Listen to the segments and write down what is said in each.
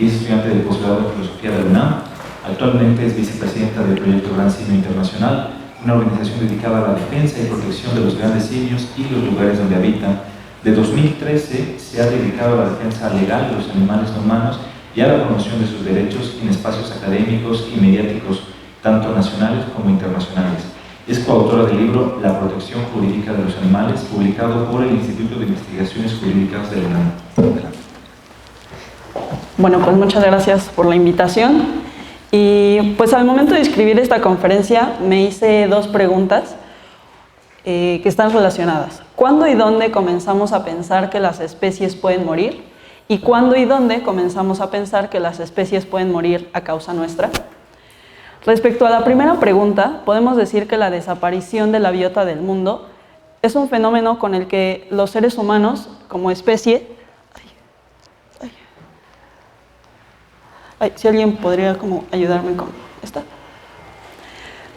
Es estudiante de posgrado en Filosofía de la UNAM. Actualmente es vicepresidenta del proyecto Gran Simio Internacional, una organización dedicada a la defensa y protección de los grandes simios y los lugares donde habitan. De 2013 se ha dedicado a la defensa legal de los animales no humanos y a la promoción de sus derechos en espacios académicos y mediáticos, tanto nacionales como internacionales. Es coautora del libro La protección jurídica de los animales, publicado por el Instituto de Investigaciones Jurídicas de la UNAM. Bueno, pues muchas gracias por la invitación. Y pues al momento de escribir esta conferencia me hice dos preguntas que están relacionadas. ¿Cuándo y dónde comenzamos a pensar que las especies pueden morir? ¿Y cuándo y dónde comenzamos a pensar que las especies pueden morir a causa nuestra? Respecto a la primera pregunta, podemos decir que la desaparición de la biota del mundo es un fenómeno con el que los seres humanos, como especie, si alguien podría como ayudarme con esta.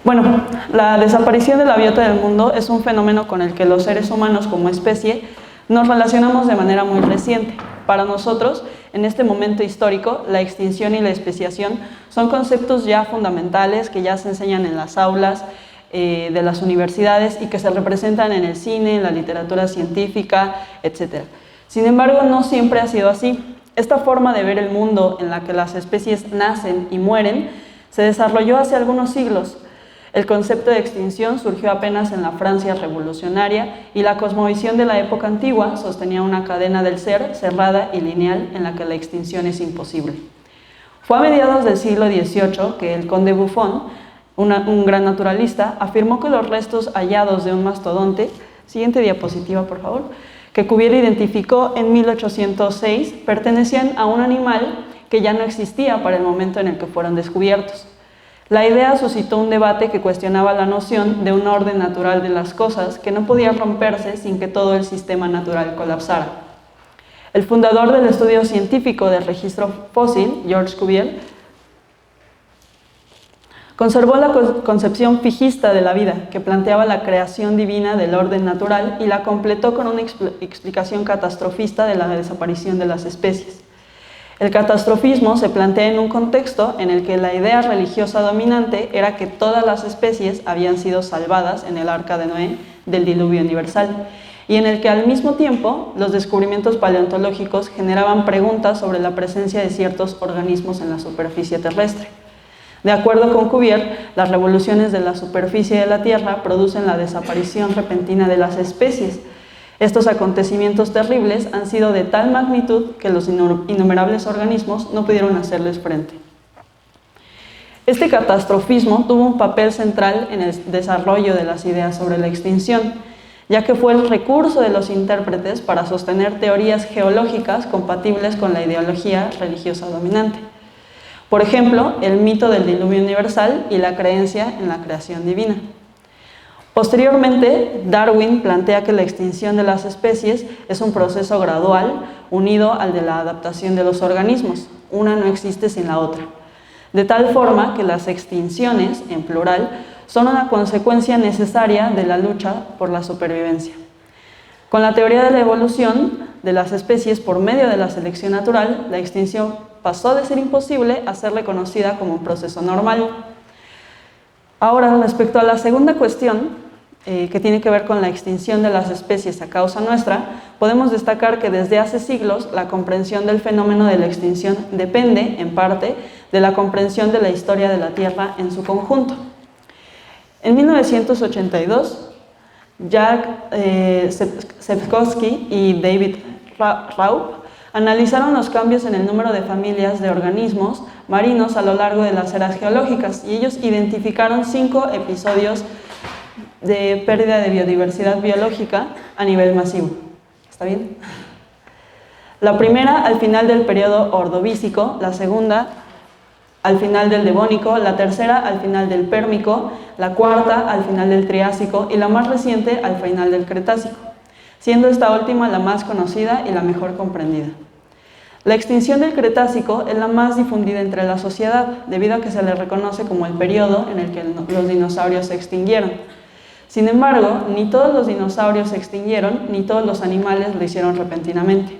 Bueno, la desaparición de la biota del mundo es un fenómeno con el que los seres humanos como especie nos relacionamos de manera muy reciente. Para nosotros, en este momento histórico, la extinción y la especiación son conceptos ya fundamentales que ya se enseñan en las aulas de las universidades y que se representan en el cine, en la literatura científica, etc. Sin embargo, no siempre ha sido así. Esta forma de ver el mundo en la que las especies nacen y mueren se desarrolló hace algunos siglos. El concepto de extinción surgió apenas en la Francia revolucionaria y la cosmovisión de la época antigua sostenía una cadena del ser cerrada y lineal en la que la extinción es imposible. Fue a mediados del siglo XVIII que el conde Buffon, un gran naturalista, afirmó que los restos hallados de un mastodonte, siguiente diapositiva por favor, que Cuvier identificó en 1806, pertenecían a un animal que ya no existía para el momento en el que fueron descubiertos. La idea suscitó un debate que cuestionaba la noción de un orden natural de las cosas que no podía romperse sin que todo el sistema natural colapsara. El fundador del estudio científico del registro fósil, Georges Cuvier, conservó la concepción fijista de la vida, que planteaba la creación divina del orden natural y la completó con una explicación catastrofista de la desaparición de las especies. El catastrofismo se plantea en un contexto en el que la idea religiosa dominante era que todas las especies habían sido salvadas en el Arca de Noé del diluvio universal, y en el que al mismo tiempo los descubrimientos paleontológicos generaban preguntas sobre la presencia de ciertos organismos en la superficie terrestre. De acuerdo con Cuvier, las revoluciones de la superficie de la Tierra producen la desaparición repentina de las especies. Estos acontecimientos terribles han sido de tal magnitud que los innumerables organismos no pudieron hacerles frente. Este catastrofismo tuvo un papel central en el desarrollo de las ideas sobre la extinción, ya que fue el recurso de los intérpretes para sostener teorías geológicas compatibles con la ideología religiosa dominante. Por ejemplo, el mito del diluvio universal y la creencia en la creación divina. Posteriormente, Darwin plantea que la extinción de las especies es un proceso gradual unido al de la adaptación de los organismos. Una no existe sin la otra. De tal forma que las extinciones, en plural, son una consecuencia necesaria de la lucha por la supervivencia. Con la teoría de la evolución de las especies por medio de la selección natural, la extinción pasó de ser imposible a ser reconocida como un proceso normal. Ahora, respecto a la segunda cuestión, que tiene que ver con la extinción de las especies a causa nuestra, podemos destacar que desde hace siglos la comprensión del fenómeno de la extinción depende, en parte, de la comprensión de la historia de la Tierra en su conjunto. En 1982, Jack Sepkoski y David Raup analizaron los cambios en el número de familias de organismos marinos a lo largo de las eras geológicas y ellos identificaron 5 episodios de pérdida de biodiversidad biológica a nivel masivo. ¿Está bien? La primera al final del periodo ordovícico, la segunda al final del devónico, la tercera al final del pérmico, la cuarta al final del triásico y la más reciente al final del cretácico, siendo esta última la más conocida y la mejor comprendida. La extinción del Cretácico es la más difundida entre la sociedad, debido a que se le reconoce como el periodo en el que los dinosaurios se extinguieron. Sin embargo, ni todos los dinosaurios se extinguieron, ni todos los animales lo hicieron repentinamente.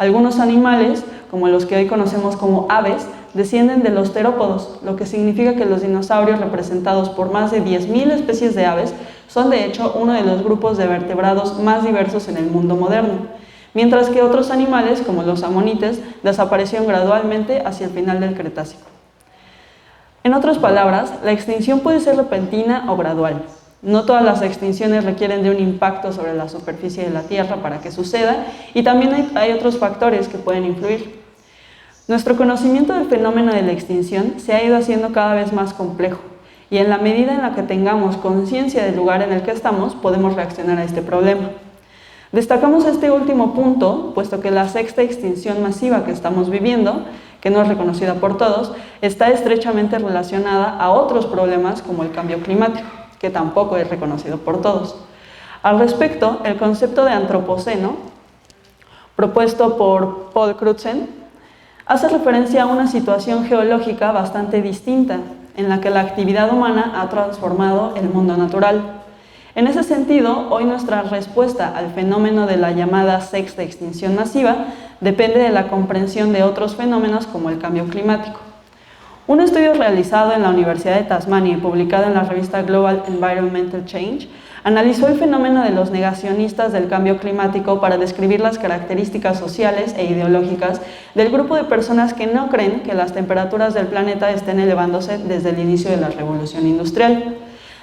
Algunos animales, como los que hoy conocemos como aves, descienden de los terópodos, lo que significa que los dinosaurios, representados por más de 10.000 especies de aves, son de hecho uno de los grupos de vertebrados más diversos en el mundo moderno, mientras que otros animales, como los amonites, desaparecieron gradualmente hacia el final del Cretácico. En otras palabras, la extinción puede ser repentina o gradual. No todas las extinciones requieren de un impacto sobre la superficie de la Tierra para que suceda, y también hay otros factores que pueden influir. Nuestro conocimiento del fenómeno de la extinción se ha ido haciendo cada vez más complejo, y en la medida en la que tengamos conciencia del lugar en el que estamos, podemos reaccionar a este problema. Destacamos este último punto, puesto que la sexta extinción masiva que estamos viviendo, que no es reconocida por todos, está estrechamente relacionada a otros problemas como el cambio climático, que tampoco es reconocido por todos. Al respecto, el concepto de antropoceno, propuesto por Paul Crutzen, hace referencia a una situación geológica bastante distinta, en la que la actividad humana ha transformado el mundo natural. En ese sentido, hoy nuestra respuesta al fenómeno de la llamada sexta extinción masiva depende de la comprensión de otros fenómenos como el cambio climático. Un estudio realizado en la Universidad de Tasmania y publicado en la revista Global Environmental Change analizó el fenómeno de los negacionistas del cambio climático para describir las características sociales e ideológicas del grupo de personas que no creen que las temperaturas del planeta estén elevándose desde el inicio de la revolución industrial.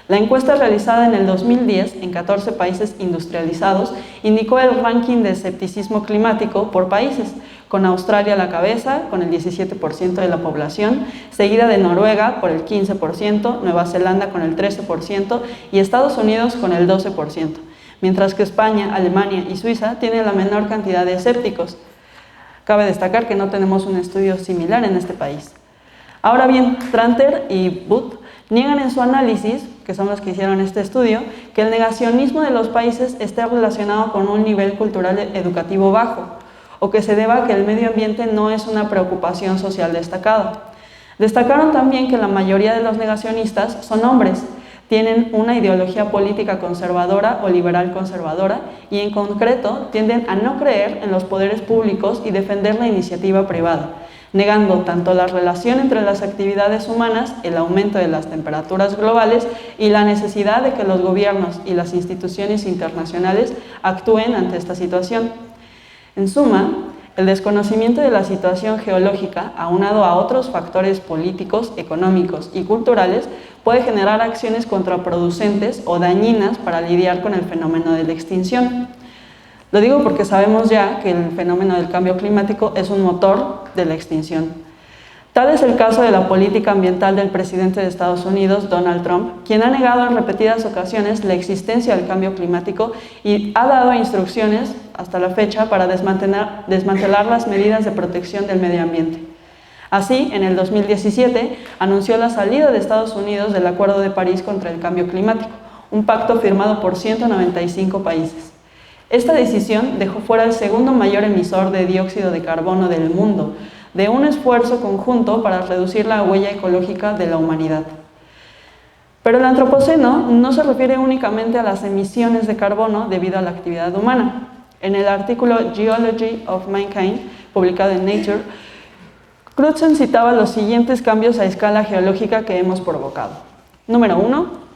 La encuesta realizada en el 2010 en 14 países industrializados indicó el ranking de escepticismo climático por países, con Australia a la cabeza, con el 17% de la población, seguida de Noruega por el 15%, Nueva Zelanda con el 13% y Estados Unidos con el 12%, mientras que España, Alemania y Suiza tienen la menor cantidad de escépticos. Cabe destacar que no tenemos un estudio similar en este país. Ahora bien, Tranter y Booth niegan en su análisis, que son los que hicieron este estudio, que el negacionismo de los países esté relacionado con un nivel cultural educativo bajo, o que se deba a que el medio ambiente no es una preocupación social destacada. Destacaron también que la mayoría de los negacionistas son hombres, tienen una ideología política conservadora o liberal conservadora y en concreto tienden a no creer en los poderes públicos y defender la iniciativa privada, negando tanto la relación entre las actividades humanas, el aumento de las temperaturas globales y la necesidad de que los gobiernos y las instituciones internacionales actúen ante esta situación. En suma, el desconocimiento de la situación geológica, aunado a otros factores políticos, económicos y culturales, puede generar acciones contraproducentes o dañinas para lidiar con el fenómeno de la extinción. Lo digo porque sabemos ya que el fenómeno del cambio climático es un motor de la extinción. Tal es el caso de la política ambiental del presidente de Estados Unidos, Donald Trump, quien ha negado en repetidas ocasiones la existencia del cambio climático y ha dado instrucciones hasta la fecha para desmantelar las medidas de protección del medio ambiente. Así, en el 2017, anunció la salida de Estados Unidos del Acuerdo de París contra el Cambio Climático, un pacto firmado por 195 países. Esta decisión dejó fuera el segundo mayor emisor de dióxido de carbono del mundo, de un esfuerzo conjunto para reducir la huella ecológica de la humanidad. Pero el antropoceno no se refiere únicamente a las emisiones de carbono debido a la actividad humana. En el artículo Geology of Mankind, publicado en Nature, Crutzen citaba los siguientes cambios a escala geológica que hemos provocado. Número 1.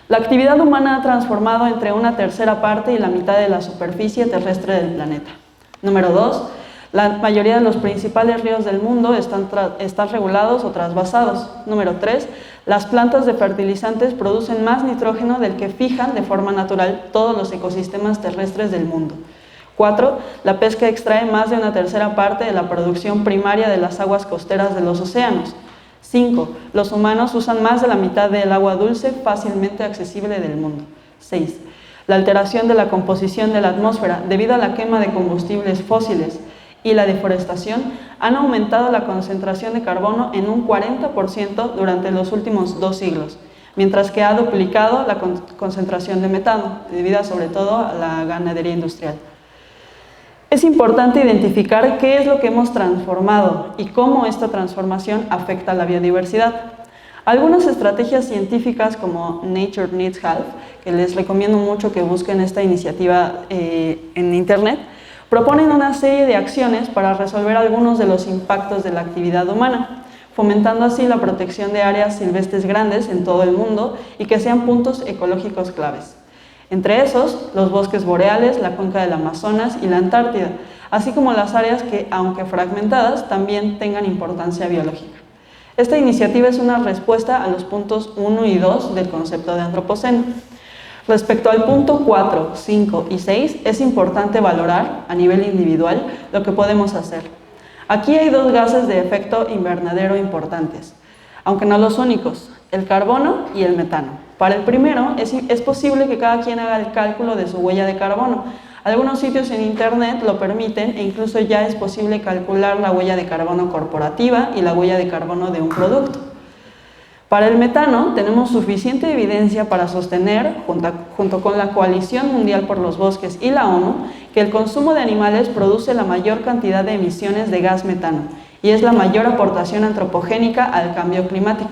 La actividad humana ha transformado entre una tercera parte y la mitad de la superficie terrestre del planeta. Número 2. La mayoría de los principales ríos del mundo están regulados o trasvasados. Número 3. Las plantas de fertilizantes producen más nitrógeno del que fijan de forma natural todos los ecosistemas terrestres del mundo. 4. La pesca extrae más de una tercera parte de la producción primaria de las aguas costeras de los océanos. 5. Los humanos usan más de la mitad del agua dulce fácilmente accesible del mundo. 6. La alteración de la composición de la atmósfera debido a la quema de combustibles fósiles y la deforestación han aumentado la concentración de carbono en un 40% durante los últimos 2 siglos, mientras que ha duplicado la concentración de metano, debido sobre todo a la ganadería industrial. Es importante identificar qué es lo que hemos transformado y cómo esta transformación afecta a la biodiversidad. Algunas estrategias científicas como Nature Needs Help, que les recomiendo mucho que busquen esta iniciativa en internet, Proponen una serie de acciones para resolver algunos de los impactos de la actividad humana, fomentando así la protección de áreas silvestres grandes en todo el mundo y que sean puntos ecológicos claves. Entre esos, los bosques boreales, la cuenca del Amazonas y la Antártida, así como las áreas que, aunque fragmentadas, también tengan importancia biológica. Esta iniciativa es una respuesta a los puntos 1 y 2 del concepto de antropoceno. Respecto al punto 4, 5 y 6, es importante valorar, a nivel individual, lo que podemos hacer. Aquí hay dos gases de efecto invernadero importantes, aunque no los únicos, el carbono y el metano. Para el primero, es posible que cada quien haga el cálculo de su huella de carbono. Algunos sitios en internet lo permiten e incluso ya es posible calcular la huella de carbono corporativa y la huella de carbono de un producto. Para el metano tenemos suficiente evidencia para sostener, junto con la Coalición Mundial por los Bosques y la ONU, que el consumo de animales produce la mayor cantidad de emisiones de gas metano y es la mayor aportación antropogénica al cambio climático.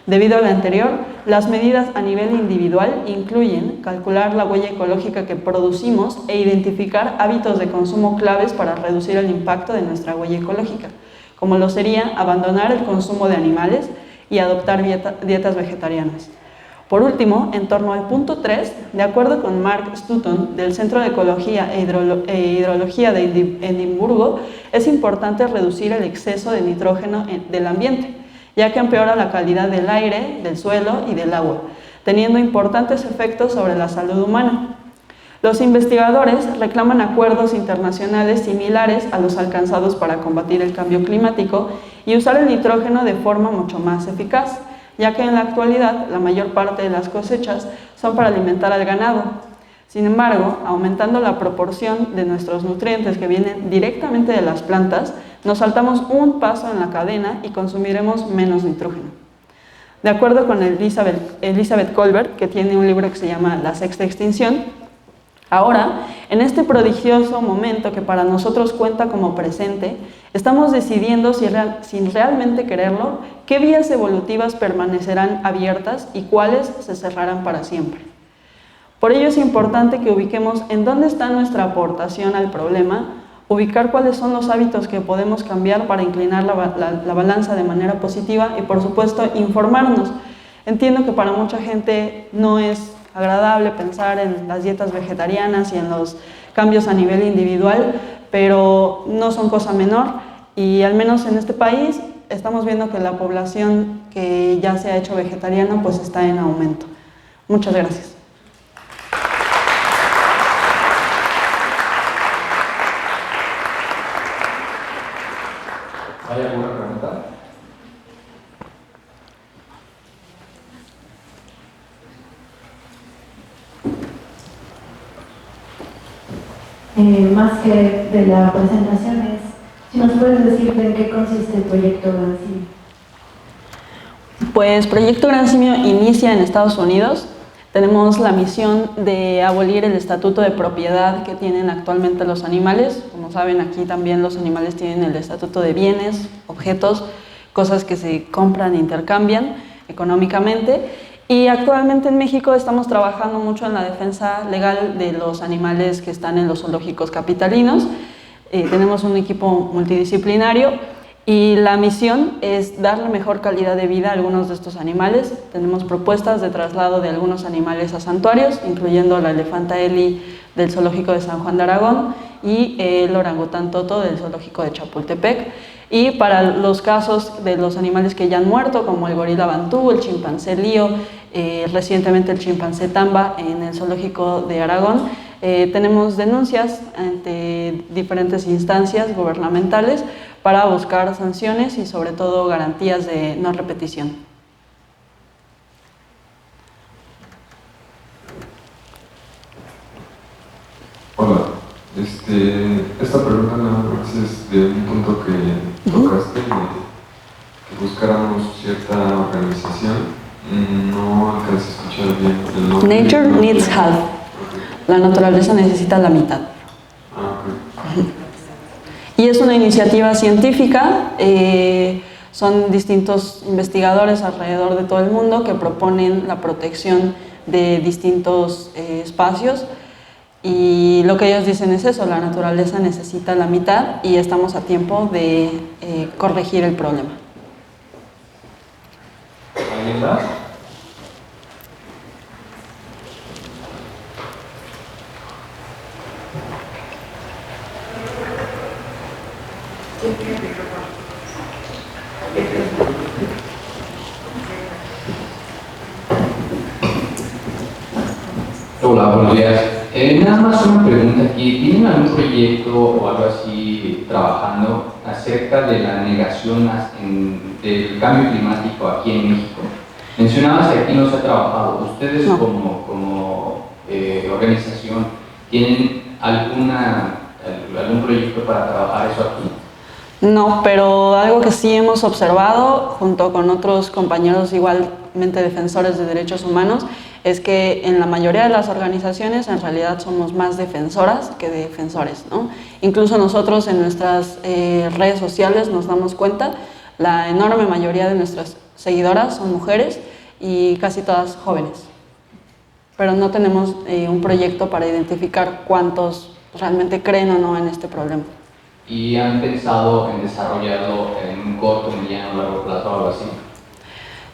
Debido a lo anterior, las medidas a nivel individual incluyen calcular la huella ecológica que producimos e identificar hábitos de consumo claves para reducir el impacto de nuestra huella ecológica, como lo sería abandonar el consumo de animales y adoptar dietas vegetarianas. Por último, en torno al punto 3, de acuerdo con Mark Stoughton del Centro de Ecología e Hidrología de Edimburgo, es importante reducir el exceso de nitrógeno del ambiente, ya que empeora la calidad del aire, del suelo y del agua, teniendo importantes efectos sobre la salud humana. Los investigadores reclaman acuerdos internacionales similares a los alcanzados para combatir el cambio climático y usar el nitrógeno de forma mucho más eficaz, ya que en la actualidad la mayor parte de las cosechas son para alimentar al ganado. Sin embargo, aumentando la proporción de nuestros nutrientes que vienen directamente de las plantas, nos saltamos un paso en la cadena y consumiremos menos nitrógeno. De acuerdo con Elizabeth Kolbert, que tiene un libro que se llama La Sexta Extinción, ahora, en este prodigioso momento que para nosotros cuenta como presente, estamos decidiendo, sin realmente quererlo, qué vías evolutivas permanecerán abiertas y cuáles se cerrarán para siempre. Por ello es importante que ubiquemos en dónde está nuestra aportación al problema, ubicar cuáles son los hábitos que podemos cambiar para inclinar la balanza de manera positiva y, por supuesto, informarnos. Entiendo que para mucha gente no es agradable pensar en las dietas vegetarianas y en los cambios a nivel individual, pero no son cosa menor y al menos en este país estamos viendo que la población que ya se ha hecho vegetariana pues está en aumento. Muchas gracias. ¿Hay alguna pregunta? Más que de la presentación es, si nos puedes decir en qué consiste el Proyecto Gran Simio. Pues Proyecto Gran Simio inicia en Estados Unidos. Tenemos la misión de abolir el estatuto de propiedad que tienen actualmente los animales. Como saben, aquí también los animales tienen el estatuto de bienes, objetos, cosas que se compran e intercambian económicamente. Y actualmente en México estamos trabajando mucho en la defensa legal de los animales que están en los zoológicos capitalinos. Tenemos un equipo multidisciplinario y la misión es darle mejor calidad de vida a algunos de estos animales. Tenemos propuestas de traslado de algunos animales a santuarios, incluyendo la elefanta Eli del zoológico de San Juan de Aragón y el orangután Toto del zoológico de Chapultepec. Y para los casos de los animales que ya han muerto, como el gorila bantú, el chimpancé lío, recientemente el chimpancé tamba en el zoológico de Aragón, tenemos denuncias ante diferentes instancias gubernamentales para buscar sanciones y sobre todo garantías de no repetición. Hola, esta pregunta nada más es de un punto que tocaste, de que buscáramos cierta organización. No alcancé a escuchar bien el nombre. Nature needs half. La naturaleza necesita la mitad. Okay. Y es una iniciativa científica, son distintos investigadores alrededor de todo el mundo que proponen la protección de distintos espacios Y lo que ellos dicen es eso, la naturaleza necesita la mitad y estamos a tiempo de corregir el problema. ¿Alguien más? Hola, buenos días. Nada más una pregunta aquí. ¿Tienen algún proyecto o algo así trabajando acerca de la negación del cambio climático aquí en México? Mencionabas que aquí no se ha trabajado. ¿Ustedes No. como organización tienen algún proyecto para trabajar eso aquí? No, pero algo que sí hemos observado junto con otros compañeros igualmente defensores de derechos humanos es que en la mayoría de las organizaciones en realidad somos más defensoras que defensores, ¿no? Incluso nosotros en nuestras redes sociales nos damos cuenta, la enorme mayoría de nuestras seguidoras son mujeres y casi todas jóvenes, pero no tenemos un proyecto para identificar cuántos realmente creen o no en este problema. ¿Y han pensado en desarrollarlo en un corto, mediano o largo plazo o algo así?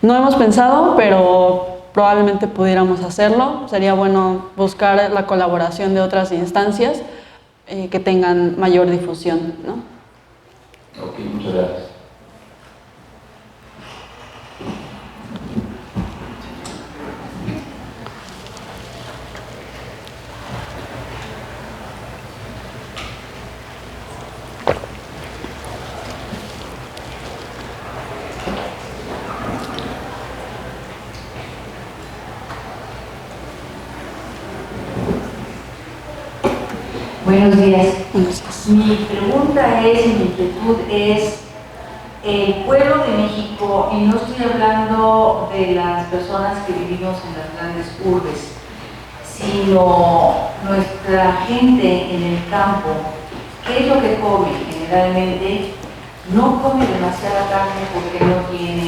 No hemos pensado, pero probablemente pudiéramos hacerlo. Sería bueno buscar la colaboración de otras instancias que tengan mayor difusión, ¿no? Ok, muchas gracias. Buenos días. Entonces, Mi pregunta es, mi inquietud es, el pueblo de México, y no estoy hablando de las personas que vivimos en las grandes urbes, sino nuestra gente en el campo, ¿qué es lo que come? Generalmente no come demasiada carne porque no tiene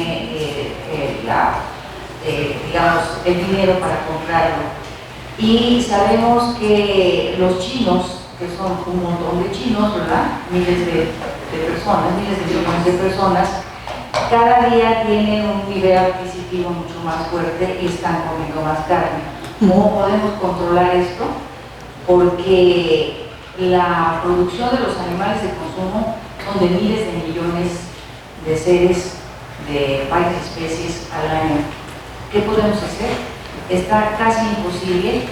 digamos, el dinero para comprarlo. Y sabemos que los chinos, que son un montón de chinos, ¿verdad? Miles de personas, miles de millones de personas, cada día tienen un nivel adquisitivo mucho más fuerte y están comiendo más carne. ¿Cómo podemos controlar esto? Porque la producción de los animales de consumo son de miles de millones de seres de varias especies al año. ¿Qué podemos hacer? Está casi imposible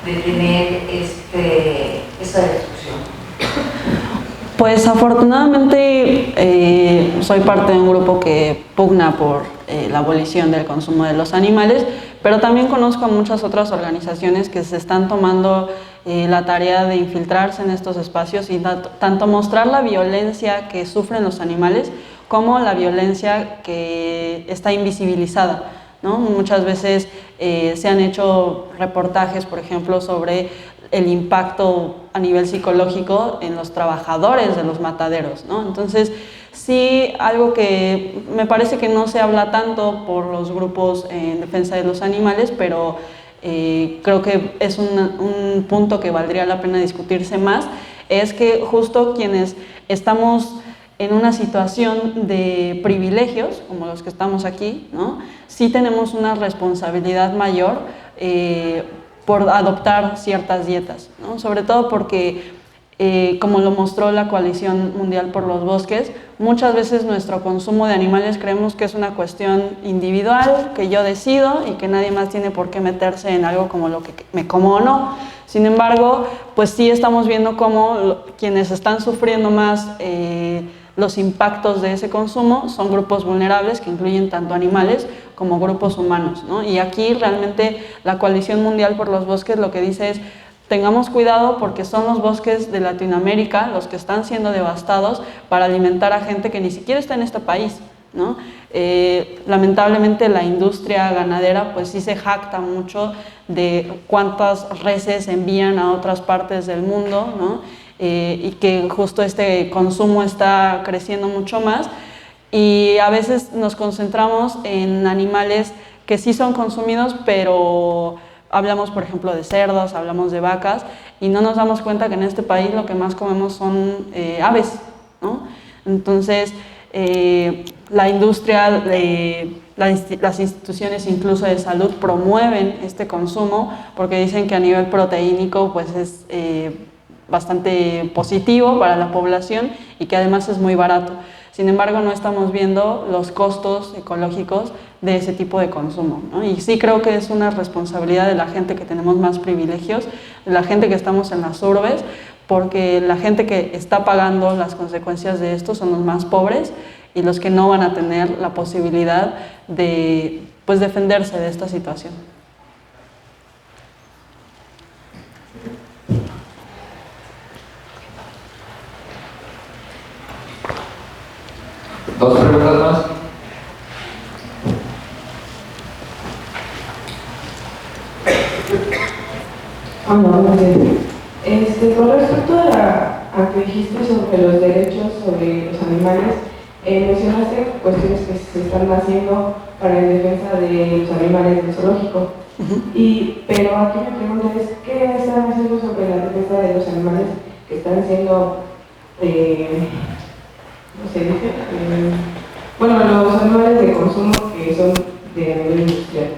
detener esta destrucción. pues afortunadamente soy parte de un grupo que pugna por la abolición del consumo de los animales, pero también conozco a muchas otras organizaciones que se están tomando la tarea de infiltrarse en estos espacios y tanto mostrar la violencia que sufren los animales como la violencia que está invisibilizada, ¿no? Muchas veces se han hecho reportajes, por ejemplo, sobre el impacto a nivel psicológico en los trabajadores de los mataderos, ¿no? Entonces, sí, algo que me parece que no se habla tanto por los grupos en defensa de los animales, pero creo que es un punto que valdría la pena discutirse más, es que justo quienes estamos en una situación de privilegios, como los que estamos aquí, ¿no? Sí tenemos una responsabilidad mayor por adoptar ciertas dietas, ¿no? Sobre todo porque, como lo mostró la Coalición Mundial por los Bosques, muchas veces nuestro consumo de animales creemos que es una cuestión individual, que yo decido y que nadie más tiene por qué meterse en algo como lo que me como o no. Sin embargo, pues sí estamos viendo cómo quienes están sufriendo más los impactos de ese consumo son grupos vulnerables que incluyen tanto animales como grupos humanos, ¿no? Y aquí realmente la Coalición Mundial por los Bosques lo que dice es: tengamos cuidado porque son los bosques de Latinoamérica los que están siendo devastados para alimentar a gente que ni siquiera está en este país, ¿no? Lamentablemente la industria ganadera pues sí se jacta mucho de cuántas reses envían a otras partes del mundo, ¿no? Y que justo este consumo está creciendo mucho más y a veces nos concentramos en animales que sí son consumidos, pero hablamos por ejemplo de cerdos, hablamos de vacas y no nos damos cuenta que en este país lo que más comemos son aves, ¿no? Entonces, la industria, las instituciones incluso de salud promueven este consumo porque dicen que a nivel proteínico pues es bastante positivo para la población y que además es muy barato. Sin embargo, no estamos viendo los costos ecológicos de ese tipo de consumo, ¿no? Y sí creo que es una responsabilidad de la gente que tenemos más privilegios, de la gente que estamos en las urbes, porque la gente que está pagando las consecuencias de esto son los más pobres y los que no van a tener la posibilidad de pues, defenderse de esta situación. Dos preguntas más. Hola, buenos días. Con respecto a que dijiste sobre los derechos sobre los animales, mencionaste cuestiones que se están haciendo para en defensa de los animales del zoológico. Pero aquí mi pregunta es, ¿qué están haciendo sobre la defensa de los animales que están siendo, no sé, los animales de consumo que son de nivel industrial?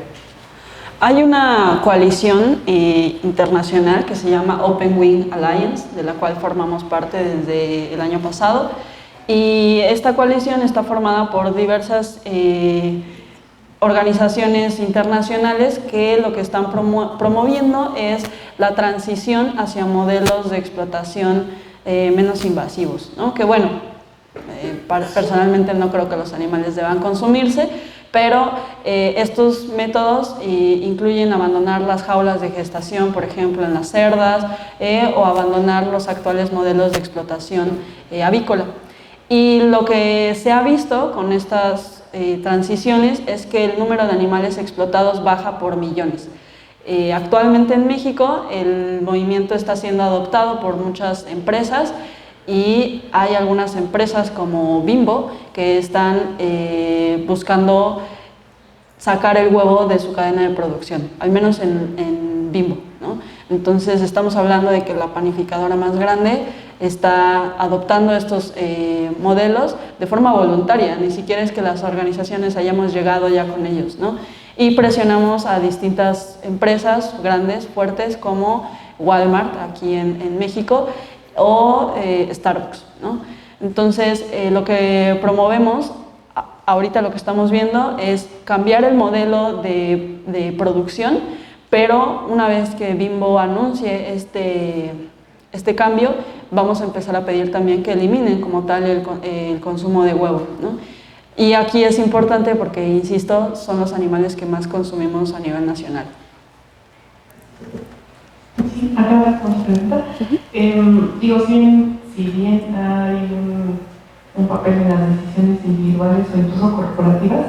Hay una coalición internacional que se llama Open Wing Alliance, de la cual formamos parte desde el año pasado, y esta coalición está formada por diversas organizaciones internacionales que lo que están promoviendo es la transición hacia modelos de explotación menos invasivos, ¿no? Que bueno, personalmente no creo que los animales deban consumirse, pero estos métodos incluyen abandonar las jaulas de gestación, por ejemplo, en las cerdas, o abandonar los actuales modelos de explotación avícola. Y lo que se ha visto con estas transiciones es que el número de animales explotados baja por millones. Actualmente en México el movimiento está siendo adoptado por muchas empresas y hay algunas empresas como Bimbo que están buscando sacar el huevo de su cadena de producción, al menos en Bimbo, ¿no? Entonces estamos hablando de que la panificadora más grande está adoptando estos modelos de forma voluntaria, ni siquiera es que las organizaciones hayamos llegado ya con ellos, ¿no? Y presionamos a distintas empresas grandes, fuertes, como Walmart aquí en México, o Starbucks, ¿no? Entonces, lo que promovemos, ahorita lo que estamos viendo es cambiar el modelo de producción, pero una vez que Bimbo anuncie este cambio, vamos a empezar a pedir también que eliminen como tal el consumo de huevo, ¿no? Y aquí es importante porque, insisto, son los animales que más consumimos a nivel nacional. Sí, acá con pregunta. Si bien hay un papel en las decisiones individuales o incluso corporativas,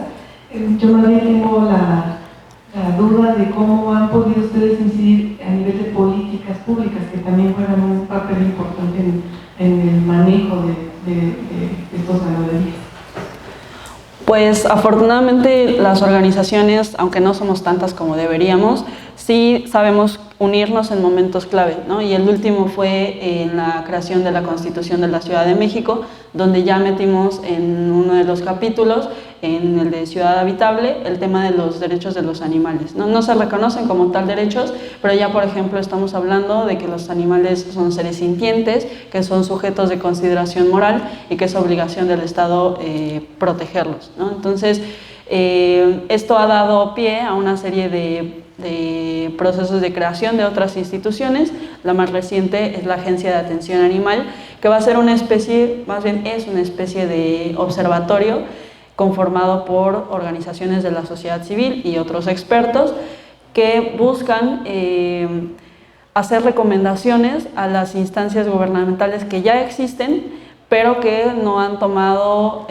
yo más bien tengo la duda de cómo han podido ustedes incidir a nivel de políticas públicas que también juegan un papel importante en el manejo de estos ganaderías. Pues afortunadamente las organizaciones, aunque no somos tantas como deberíamos, sí sabemos unirnos en momentos clave, ¿no? Y el último fue en la creación de la Constitución de la Ciudad de México, donde ya metimos en uno de los capítulos, en el de Ciudad Habitable, el tema de los derechos de los animales, ¿no? No se reconocen como tal derechos, pero ya por ejemplo estamos hablando de que los animales son seres sintientes, que son sujetos de consideración moral y que es obligación del Estado protegerlos, ¿no? Entonces, esto ha dado pie a una serie de procesos de creación de otras instituciones. La más reciente es la Agencia de Atención Animal, que va a ser una especie, más bien es una especie de observatorio conformado por organizaciones de la sociedad civil y otros expertos que buscan hacer recomendaciones a las instancias gubernamentales que ya existen, pero que no han tomado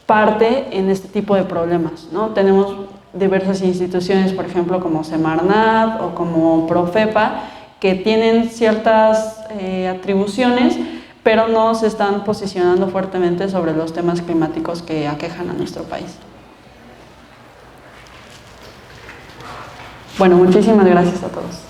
parte en este tipo de problemas, ¿no? Tenemos diversas instituciones, por ejemplo, como Semarnat o como Profepa, que tienen ciertas atribuciones, pero no se están posicionando fuertemente sobre los temas climáticos que aquejan a nuestro país. Bueno, muchísimas gracias a todos.